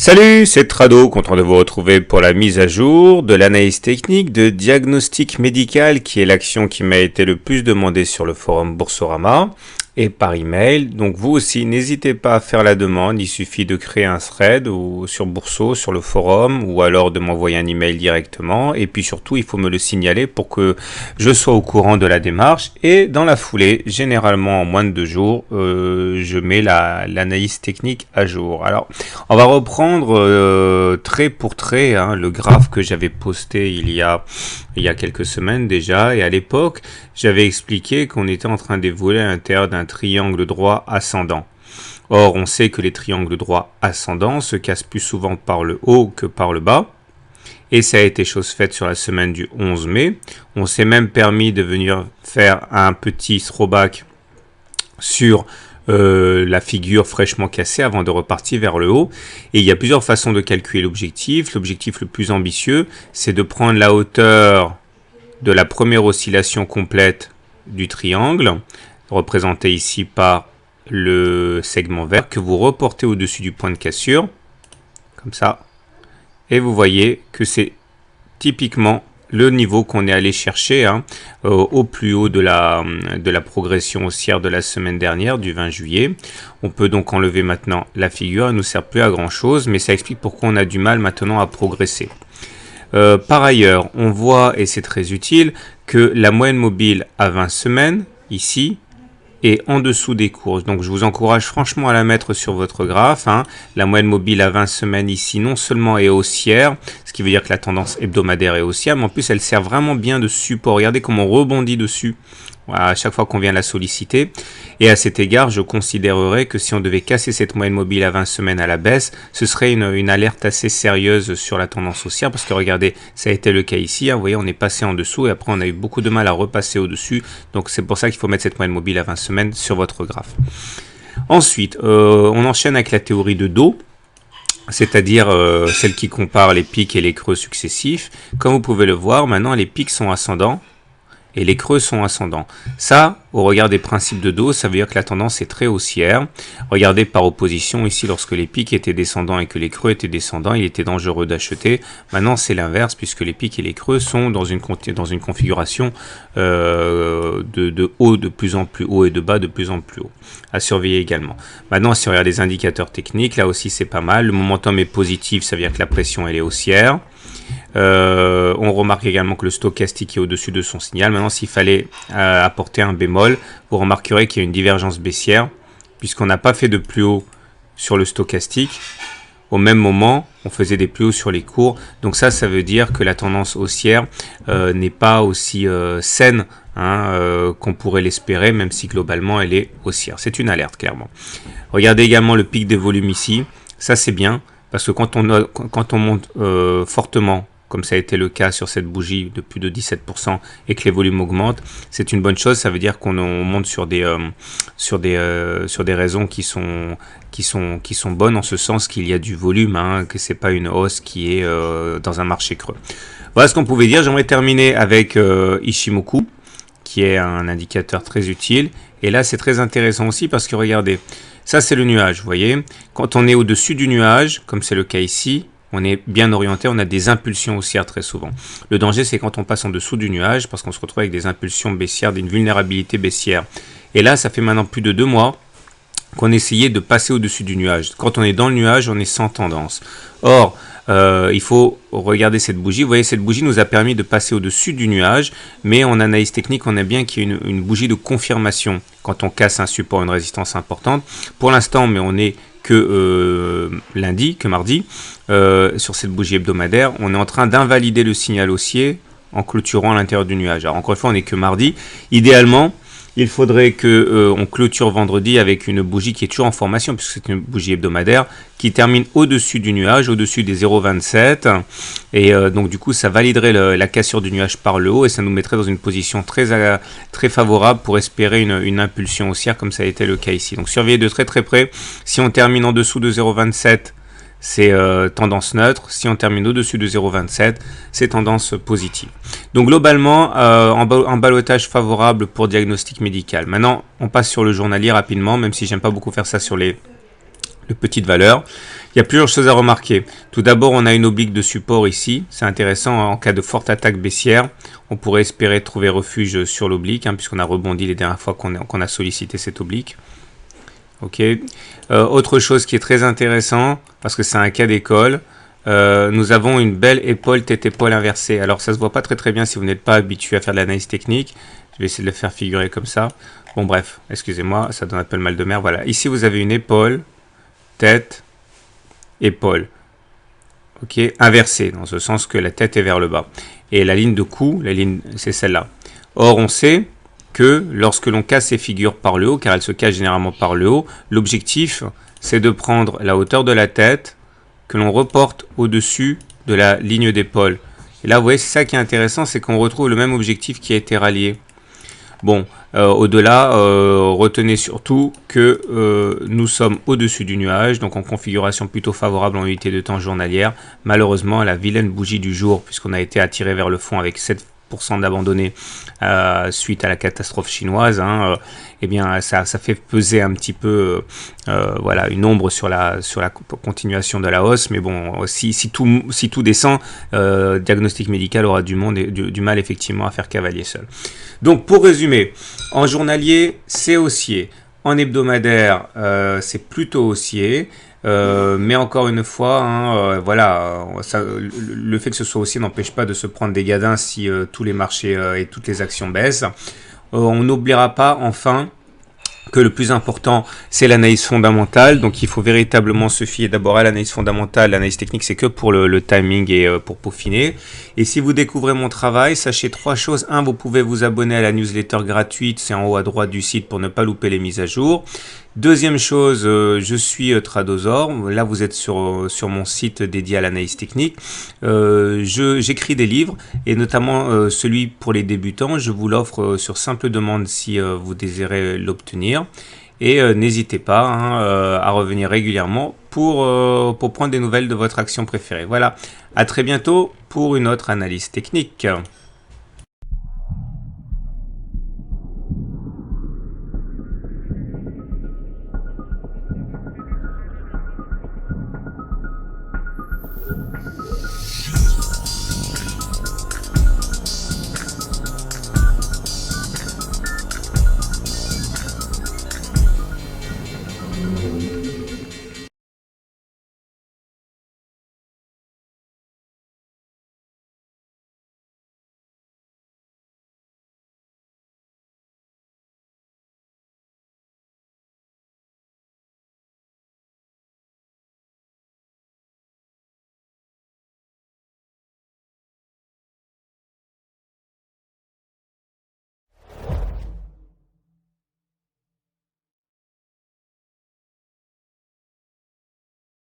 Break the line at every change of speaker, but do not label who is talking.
Salut, c'est Trado, content de vous retrouver pour la mise à jour de l'analyse technique de diagnostic médical qui est l'action qui m'a été le plus demandée sur le forum Boursorama et par email. Donc vous aussi, n'hésitez pas à faire la demande, il suffit de créer un thread ou sur Bourso, sur le forum ou alors de m'envoyer un email directement et puis surtout il faut me le signaler pour que je sois au courant de la démarche et dans la foulée, généralement en moins de 2 jours, je mets l'analyse technique à jour. Alors on va reprendre trait pour trait le graphe que j'avais posté il y a quelques semaines déjà, et à l'époque j'avais expliqué qu'on était en train d'évoluer à l'intérieur d'un triangle droit ascendant. Or on sait que les triangles droits ascendants se cassent plus souvent par le haut que par le bas, et ça a été chose faite sur la semaine du 11 mai. On s'est même permis de venir faire un petit throwback sur la figure fraîchement cassée avant de repartir vers le haut. Et il y a plusieurs façons de calculer l'objectif. L'objectif le plus ambitieux, c'est de prendre la hauteur de la première oscillation complète du triangle, représentée ici par le segment vert, que vous reportez au-dessus du point de cassure, comme ça. Et vous voyez que c'est typiquement le niveau qu'on est allé chercher au plus haut de la progression haussière de la semaine dernière, du 20 juillet. On peut donc enlever maintenant la figure, elle ne nous sert plus à grand chose, mais ça explique pourquoi on a du mal maintenant à progresser. Par ailleurs, on voit, et c'est très utile, que la moyenne mobile à 20 semaines, ici, est en dessous des courses. Donc je vous encourage franchement à la mettre sur votre graphe. La moyenne mobile à 20 semaines ici non seulement est haussière, ce qui veut dire que la tendance hebdomadaire est haussière, mais en plus elle sert vraiment bien de support. Regardez comment on rebondit dessus à chaque fois qu'on vient la solliciter. Et à cet égard, je considérerais que si on devait casser cette moyenne mobile à 20 semaines à la baisse, ce serait une alerte assez sérieuse sur la tendance haussière, parce que regardez, ça a été le cas ici. Vous voyez, on est passé en dessous et après on a eu beaucoup de mal à repasser au-dessus. Donc c'est pour ça qu'il faut mettre cette moyenne mobile à 20 semaines sur votre graphe. Ensuite, on enchaîne avec la théorie de dos, c'est-à-dire celle qui compare les pics et les creux successifs. Comme vous pouvez le voir, maintenant les pics sont ascendants et les creux sont ascendants. Ça, au regard des principes de dos, ça veut dire que la tendance est très haussière. Regardez par opposition, ici, lorsque les pics étaient descendants et que les creux étaient descendants, il était dangereux d'acheter. Maintenant, c'est l'inverse, puisque les pics et les creux sont dans une configuration de haut de plus en plus haut et de bas de plus en plus haut. À surveiller également. Maintenant, si on regarde les indicateurs techniques, là aussi, c'est pas mal. Le momentum est positif, ça veut dire que la pression, elle est haussière. On remarque également que le stochastique est au-dessus de son signal. Maintenant, s'il fallait apporter un bémol, vous remarquerez qu'il y a une divergence baissière, puisqu'on n'a pas fait de plus haut sur le stochastique. Au même moment, on faisait des plus hauts sur les cours. Donc ça veut dire que la tendance haussière n'est pas aussi saine qu'on pourrait l'espérer, même si globalement elle est haussière. C'est une alerte, clairement. Regardez également le pic des volumes ici. Ça, c'est bien, parce que quand on monte fortement, comme ça a été le cas sur cette bougie de plus de 17% et que les volumes augmentent, c'est une bonne chose. Ça veut dire qu'on monte sur des raisons qui sont bonnes, en ce sens qu'il y a du volume, que c'est pas une hausse qui est dans un marché creux. Voilà ce qu'on pouvait dire. J'aimerais terminer avec Ichimoku, qui est un indicateur très utile. Et là, c'est très intéressant aussi parce que regardez, ça c'est le nuage, vous voyez. Quand on est au-dessus du nuage, comme c'est le cas ici, on est bien orienté, on a des impulsions haussières très souvent. Le danger, c'est quand on passe en dessous du nuage, parce qu'on se retrouve avec des impulsions baissières, d'une vulnérabilité baissière. Et là, ça fait maintenant plus de 2 mois qu'on essayait de passer au-dessus du nuage. Quand on est dans le nuage, on est sans tendance. Or, il faut regarder cette bougie. Vous voyez, cette bougie nous a permis de passer au-dessus du nuage, mais en analyse technique, on a bien qu'il y ait une bougie de confirmation quand on casse un support, une résistance importante. Pour l'instant, mais on est que mardi, sur cette bougie hebdomadaire, on est en train d'invalider le signal haussier en clôturant à l'intérieur du nuage. Alors encore une fois, on n'est que mardi. Idéalement, il faudrait que on clôture vendredi avec une bougie qui est toujours en formation, puisque c'est une bougie hebdomadaire, qui termine au-dessus du nuage, au-dessus des 0,27. Et donc du coup, ça validerait la cassure du nuage par le haut et ça nous mettrait dans une position très favorable pour espérer une impulsion haussière, comme ça a été le cas ici. Donc surveillez de très très près. Si on termine en dessous de 0,27, c'est tendance neutre. Si on termine au-dessus de 0,27, c'est tendance positive. Donc globalement, en ballottage favorable pour diagnostic médical. Maintenant, on passe sur le journalier rapidement, même si j'aime pas beaucoup faire ça sur les petites valeurs. Il y a plusieurs choses à remarquer. Tout d'abord, on a une oblique de support ici. C'est intéressant, en cas de forte attaque baissière, on pourrait espérer trouver refuge sur l'oblique, puisqu'on a rebondi les dernières fois qu'on a sollicité cette oblique. Ok. Autre chose qui est très intéressant, parce que c'est un cas d'école, nous avons une belle épaule tête-épaule inversée. Alors ça se voit pas très bien si vous n'êtes pas habitué à faire de l'analyse technique. Je vais essayer de le faire figurer comme ça. Bon bref, excusez-moi, ça donne un peu le mal de mer. Voilà, ici vous avez une épaule, tête, épaule. Ok, inversée, dans ce sens que la tête est vers le bas. Et la ligne de cou, la ligne, c'est celle-là. Or, on sait que lorsque l'on casse ces figures par le haut, car elles se cassent généralement par le haut, l'objectif, c'est de prendre la hauteur de la tête que l'on reporte au-dessus de la ligne d'épaule. Et là, vous voyez, c'est ça qui est intéressant, c'est qu'on retrouve le même objectif qui a été rallié. Bon, au-delà, retenez surtout que nous sommes au-dessus du nuage, donc en configuration plutôt favorable en unité de temps journalière. Malheureusement, la vilaine bougie du jour, puisqu'on a été attiré vers le fond avec 7% d'abandonnés suite à la catastrophe chinoise, eh bien ça fait peser un petit peu voilà, une ombre sur la continuation de la hausse. Mais bon, si tout descend, diagnostic médical aura du mal effectivement à faire cavalier seul. Donc pour résumer, en journalier, c'est haussier. En hebdomadaire, c'est plutôt haussier. Mais encore une fois, voilà, le fait que ce soit haussier n'empêche pas de se prendre des gadins si tous les marchés et toutes les actions baissent. On n'oubliera pas enfin que le plus important, c'est l'analyse fondamentale. Donc, il faut véritablement se fier d'abord à l'analyse fondamentale. L'analyse technique, c'est que pour le timing et pour peaufiner. Et si vous découvrez mon travail, sachez 3 choses. 1, vous pouvez vous abonner à la newsletter gratuite. C'est en haut à droite du site pour ne pas louper les mises à jour. Deuxième chose, je suis Tradosaur. Là, vous êtes sur mon site dédié à l'analyse technique. J'écris des livres et notamment celui pour les débutants. Je vous l'offre sur simple demande si vous désirez l'obtenir. Et n'hésitez pas à revenir régulièrement pour prendre des nouvelles de votre action préférée. Voilà, à très bientôt pour une autre analyse technique.